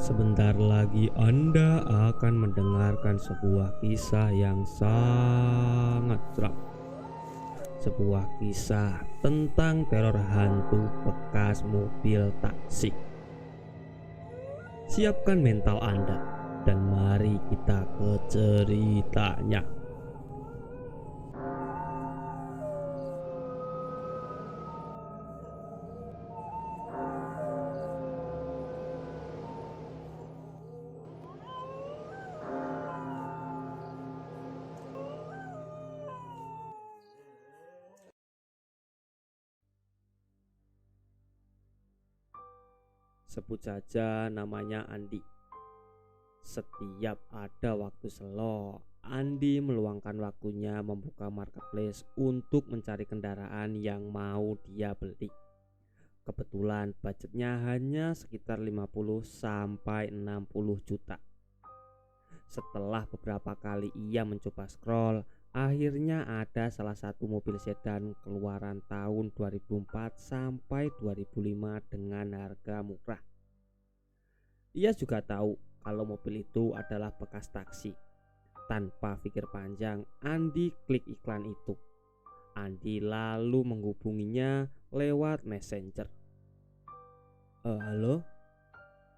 Sebentar lagi Anda akan mendengarkan sebuah kisah yang sangat seram. Sebuah kisah tentang teror hantu bekas mobil taksi. Siapkan mental Anda dan mari kita ke ceritanya. Sebut saja namanya Andi. Setiap ada waktu selo, Andi meluangkan waktunya membuka marketplace untuk mencari kendaraan yang mau dia beli. Kebetulan budgetnya hanya sekitar 50 sampai 60 juta. Setelah beberapa kali ia mencoba scroll, akhirnya ada salah satu mobil sedan keluaran tahun 2004 sampai 2005 dengan harga murah. Ia juga tahu kalau mobil itu adalah bekas taksi. Tanpa pikir panjang, Andi klik iklan itu. Andi lalu menghubunginya lewat Messenger. Halo,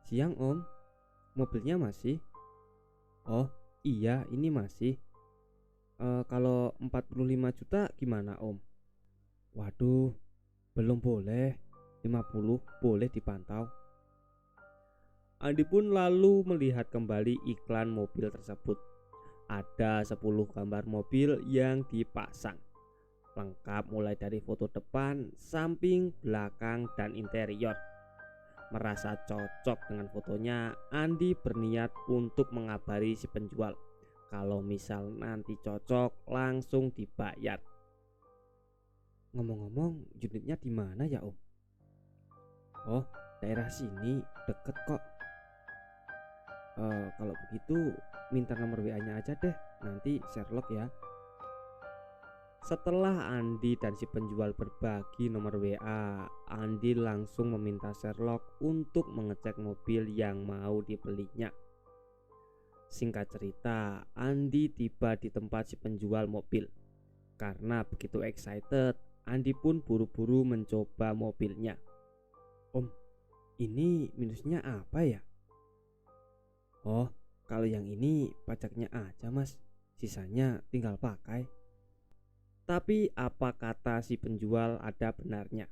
siang om, mobilnya masih? Oh iya, ini masih. Kalau 45 juta gimana om? Waduh, belum boleh. 50 boleh dipantau. Andi pun lalu melihat kembali iklan mobil tersebut. Ada 10 gambar mobil yang dipasang, lengkap mulai dari foto depan, samping, belakang, dan interior. Merasa cocok dengan fotonya, Andi berniat untuk mengabari si penjual. Kalau misal nanti cocok, langsung dibayar. Ngomong-ngomong, unitnya di mana ya om? Oh, daerah sini, deket kok. Kalau begitu, minta nomor WA-nya aja deh, nanti Sherlock ya. Setelah Andi dan si penjual berbagi nomor WA, Andi langsung meminta Sherlock untuk mengecek mobil yang mau dibelinya. Singkat cerita, Andi tiba di tempat si penjual mobil. Karena begitu excited, Andi pun buru-buru mencoba mobilnya. Om, ini minusnya apa ya? Oh, kalau yang ini pajaknya aja mas, sisanya tinggal pakai. Tapi apa kata si penjual ada benarnya.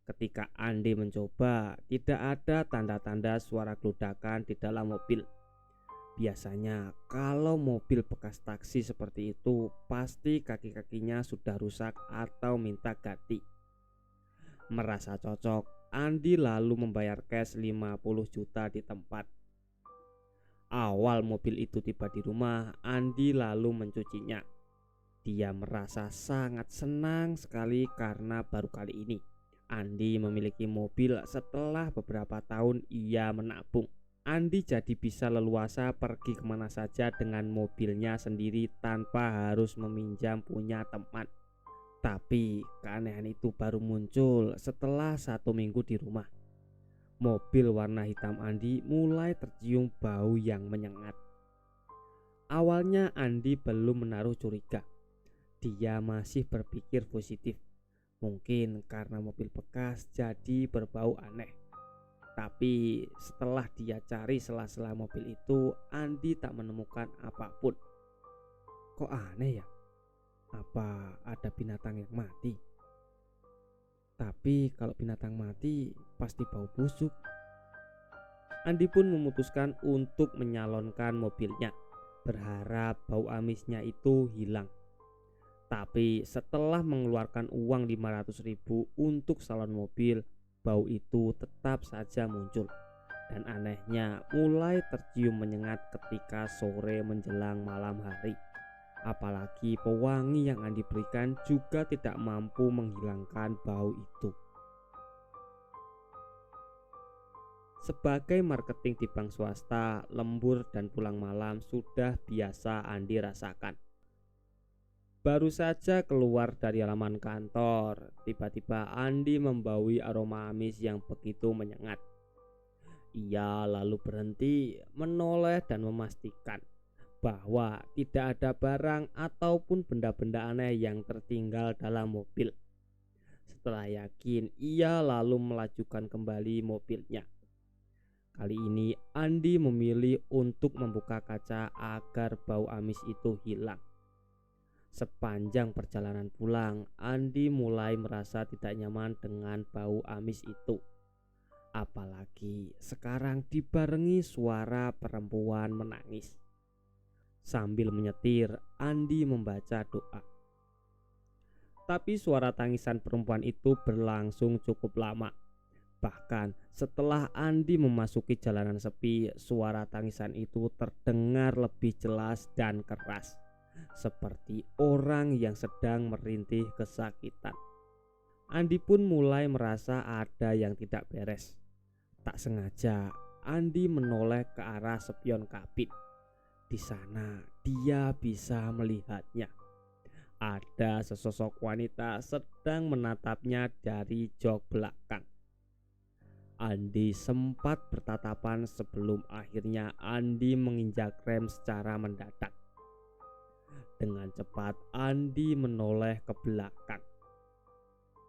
Ketika Andi mencoba, tidak ada tanda-tanda suara ledakan di dalam mobil. Biasanya kalau mobil bekas taksi seperti itu, pasti kaki-kakinya sudah rusak atau minta ganti. Merasa cocok, Andi lalu membayar cash 50 juta di tempat. Awal mobil itu tiba di rumah, Andi lalu mencucinya. Dia merasa sangat senang sekali karena baru kali ini Andi memiliki mobil setelah beberapa tahun ia menabung. Andi jadi bisa leluasa pergi kemana saja dengan mobilnya sendiri tanpa harus meminjam punya teman. Tapi keanehan itu baru muncul setelah 1 minggu di rumah. Mobil warna hitam Andi mulai tercium bau yang menyengat. Awalnya Andi belum menaruh curiga. Dia masih berpikir positif. Mungkin karena mobil bekas jadi berbau aneh. Tapi setelah dia cari sela-sela mobil itu, Andi tak menemukan apapun. Kok aneh ya? Apa ada binatang yang mati? Tapi kalau binatang mati pasti bau busuk. Andi pun memutuskan untuk menyalonkan mobilnya, berharap bau amisnya itu hilang. Tapi setelah mengeluarkan uang 500.000 untuk salon mobil, bau itu tetap saja muncul. Dan anehnya mulai tercium menyengat ketika sore menjelang malam hari. Apalagi pewangi yang Andi berikan juga tidak mampu menghilangkan bau itu. Sebagai marketing di bank swasta, lembur dan pulang malam sudah biasa Andi rasakan. Baru saja keluar dari halaman kantor, tiba-tiba Andi membaui aroma amis yang begitu menyengat. Ia lalu berhenti, menoleh dan memastikan bahwa tidak ada barang ataupun benda-benda aneh yang tertinggal dalam mobil. Setelah yakin, ia lalu melajukan kembali mobilnya. Kali ini Andi memilih untuk membuka kaca agar bau amis itu hilang. Sepanjang perjalanan pulang, Andi mulai merasa tidak nyaman dengan bau amis itu. Apalagi sekarang dibarengi suara perempuan menangis. Sambil menyetir, Andi membaca doa. Tapi suara tangisan perempuan itu berlangsung cukup lama. Bahkan setelah Andi memasuki jalanan sepi, suara tangisan itu terdengar lebih jelas dan keras, seperti orang yang sedang merintih kesakitan. Andi pun mulai merasa ada yang tidak beres. Tak sengaja, Andi menoleh ke arah spion kabin. Di sana dia bisa melihatnya. Ada sesosok wanita sedang menatapnya dari jok belakang. Andi sempat bertatapan sebelum akhirnya Andi menginjak rem secara mendadak. Dengan cepat Andi menoleh ke belakang.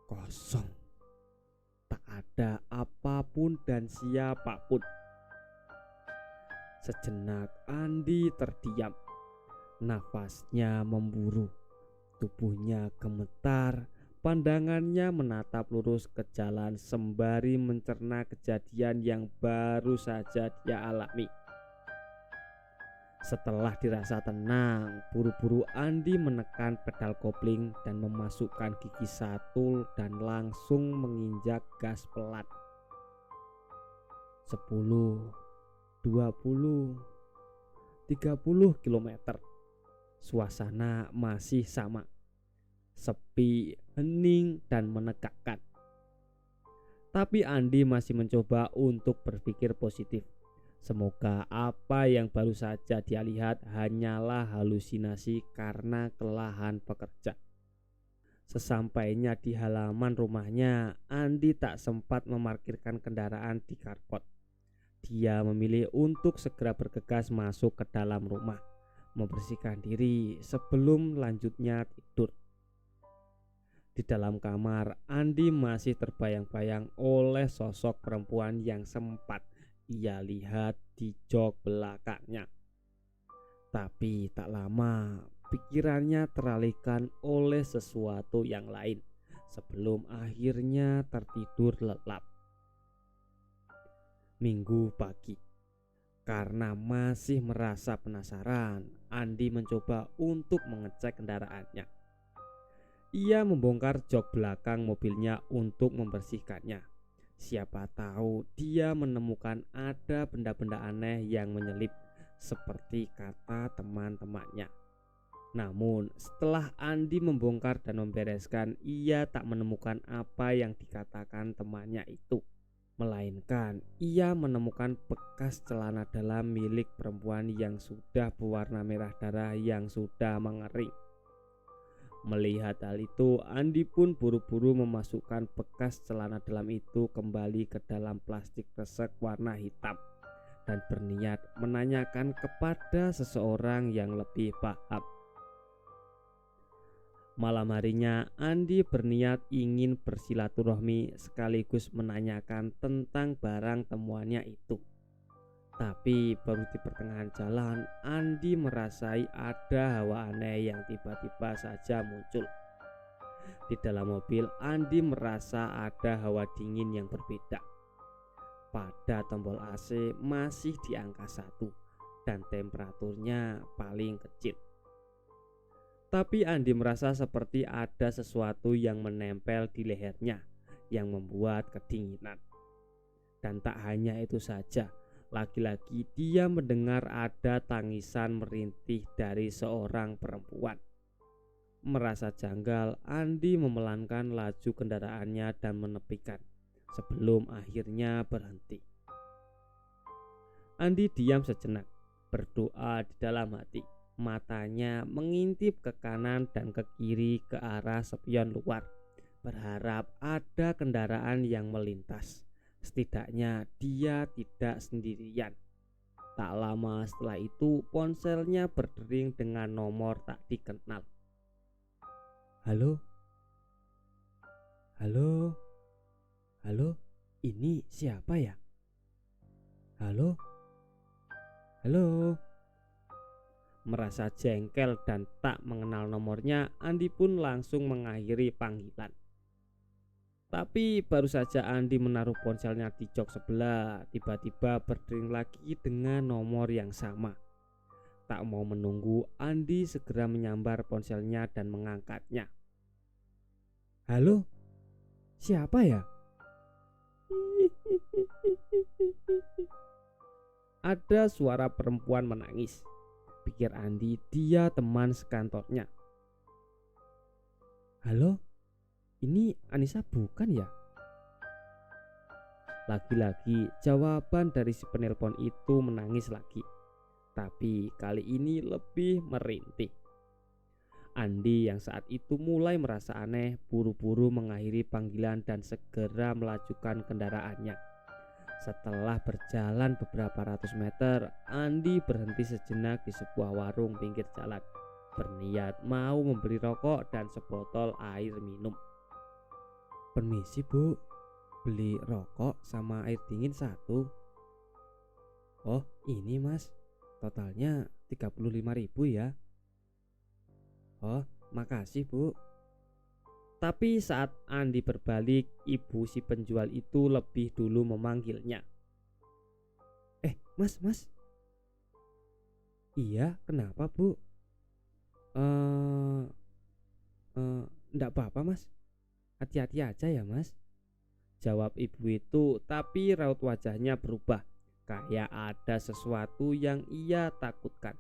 Kosong. Tak ada apapun dan siapapun. Sejenak Andi terdiam. Nafasnya memburu. Tubuhnya gemetar. Pandangannya menatap lurus ke jalan sembari mencerna kejadian yang baru saja dia alami. Setelah dirasa tenang, buru-buru Andi menekan pedal kopling dan memasukkan gigi satu dan langsung menginjak gas pelan. 10, 20, 30 km. Suasana masih sama. Sepi, hening, dan menegakkan. Tapi Andi masih mencoba untuk berpikir positif. Semoga apa yang baru saja dia lihat hanyalah halusinasi karena kelelahan bekerja. Sesampainya di halaman rumahnya, Andi tak sempat memarkirkan kendaraan di carport. Dia memilih untuk segera bergegas masuk ke dalam rumah, membersihkan diri sebelum lanjutnya tidur. Di dalam kamar, Andi masih terbayang-bayang oleh sosok perempuan yang sempat ia lihat di jok belakangnya. Tapi tak lama, pikirannya teralihkan oleh sesuatu yang lain sebelum akhirnya tertidur lelap. Minggu pagi. Karena masih merasa penasaran, Andi mencoba untuk mengecek kendaraannya. Ia membongkar jok belakang mobilnya untuk membersihkannya. Siapa tahu dia menemukan ada benda-benda aneh yang menyelip, seperti kata teman-temannya. Namun setelah Andi membongkar dan membereskan, ia tak menemukan apa yang dikatakan temannya itu. Melainkan ia menemukan bekas celana dalam milik perempuan yang sudah berwarna merah darah yang sudah mengering. Melihat hal itu, Andi pun buru-buru memasukkan bekas celana dalam itu kembali ke dalam plastik kresek warna hitam dan berniat menanyakan kepada seseorang yang lebih paham. Malam harinya Andi berniat ingin bersilaturahmi sekaligus menanyakan tentang barang temuannya itu. Tapi baru di pertengahan jalan, Andi merasai ada hawa aneh yang tiba-tiba saja muncul. Di dalam mobil, Andi merasa ada hawa dingin yang berbeda. Pada tombol AC masih di angka 1 dan temperaturnya paling kecil. Tapi Andi merasa seperti ada sesuatu yang menempel di lehernya yang membuat kedinginan. Dan tak hanya itu saja, lagi-lagi dia mendengar ada tangisan merintih dari seorang perempuan. Merasa janggal, Andi memelankan laju kendaraannya dan menepikan sebelum akhirnya berhenti. Andi diam sejenak, berdoa di dalam hati. Matanya mengintip ke kanan dan ke kiri ke arah spion luar, berharap ada kendaraan yang melintas. Setidaknya dia tidak sendirian. Tak lama setelah itu ponselnya berdering dengan nomor tak dikenal. Halo, halo, halo, ini siapa ya? Halo, halo. Merasa jengkel dan tak mengenal nomornya, Andi pun langsung mengakhiri panggilan. Tapi baru saja Andi menaruh ponselnya di jok sebelah, tiba-tiba berdering lagi dengan nomor yang sama. Tak mau menunggu, Andi segera menyambar ponselnya dan mengangkatnya. Halo, siapa ya? Ada suara perempuan menangis. Pikir Andi, dia teman sekantornya. Halo, ini Anissa bukan ya? Lagi-lagi jawaban dari si penelpon itu menangis lagi. Tapi kali ini lebih merintih. Andi yang saat itu mulai merasa aneh buru-buru mengakhiri panggilan dan segera melajukan kendaraannya. Setelah berjalan beberapa ratus meter, Andi berhenti sejenak di sebuah warung pinggir jalan, berniat mau membeli rokok dan sebotol air minum. Permisi bu, beli rokok sama air dingin satu. Oh ini mas, totalnya 35.000 ya. Oh makasih bu. Tapi saat Andi berbalik, ibu si penjual itu lebih dulu memanggilnya. Mas. Iya kenapa bu? Enggak apa-apa mas, hati-hati aja ya mas, jawab ibu itu. Tapi raut wajahnya berubah, kayak ada sesuatu yang ia takutkan.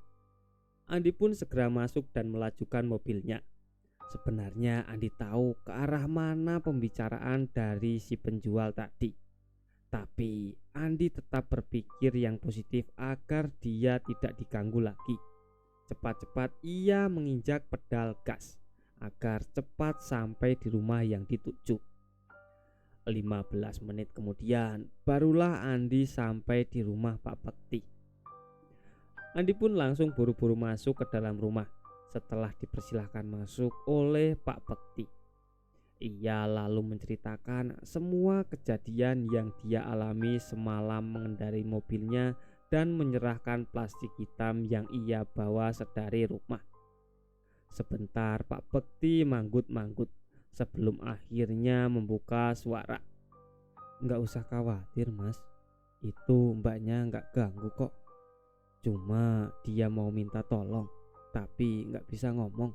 Andi pun segera masuk dan melajukan mobilnya. Sebenarnya Andi tahu ke arah mana pembicaraan dari si penjual tadi. Tapi Andi tetap berpikir yang positif agar dia tidak diganggu lagi. Cepat-cepat ia menginjak pedal gas agar cepat sampai di rumah yang dituju. 15 menit kemudian barulah Andi sampai di rumah Pak Bekti. Andi pun langsung buru-buru masuk ke dalam rumah. Setelah dipersilahkan masuk oleh Pak Bekti, ia lalu menceritakan semua kejadian yang dia alami semalam mengendarai mobilnya dan menyerahkan plastik hitam yang ia bawa sedari rumah. Sebentar Pak Bekti manggut-manggut sebelum akhirnya membuka suara. Nggak usah khawatir mas, itu mbaknya nggak ganggu kok. Cuma dia mau minta tolong, tapi nggak bisa ngomong.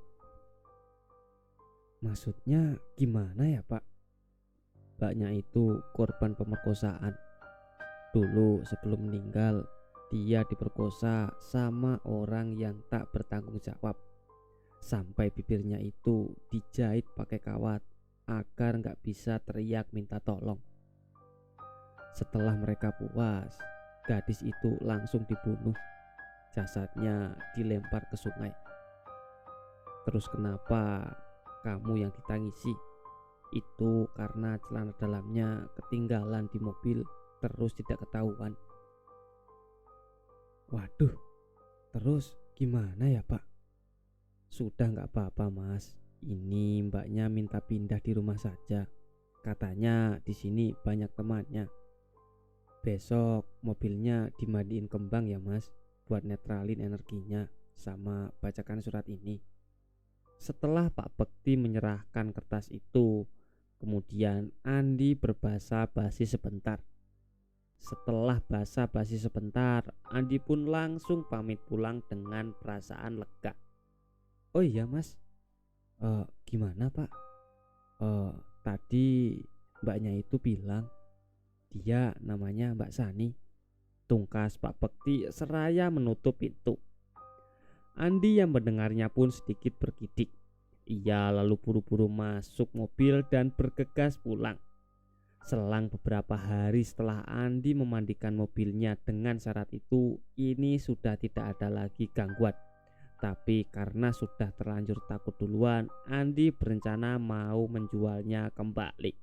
Maksudnya gimana ya pak? Mbaknya itu korban pemerkosaan. Dulu sebelum meninggal, dia diperkosa sama orang yang tak bertanggung jawab. Sampai bibirnya itu dijahit pakai kawat agar nggak bisa teriak minta tolong. Setelah mereka puas, gadis itu langsung dibunuh. Jasadnya dilempar ke sungai. Terus kenapa kamu yang ditangisi? Itu karena celana dalamnya ketinggalan di mobil terus tidak ketahuan. Waduh, terus gimana ya pak? Sudah nggak apa-apa mas, ini mbaknya minta pindah di rumah saja. Katanya di sini banyak temannya. Besok mobilnya dimandiin kembang ya mas, buat netralin energinya sama bacakan surat ini. Setelah Pak Bekti menyerahkan kertas itu, kemudian Andi berbahasa basi sebentar. Setelah basa-basi sebentar, Andi pun langsung pamit pulang dengan perasaan lega. Oh iya mas, gimana pak? Tadi mbaknya itu bilang dia namanya Mbak Sani, tungkas Pak Bekti seraya menutup pintu. Andi yang mendengarnya pun sedikit bergidik. Ia lalu buru-buru masuk mobil dan bergegas pulang. Selang beberapa hari setelah Andi memandikan mobilnya dengan syarat itu, ini sudah tidak ada lagi gangguan. Tapi karena sudah terlanjur takut duluan, Andi berencana mau menjualnya kembali.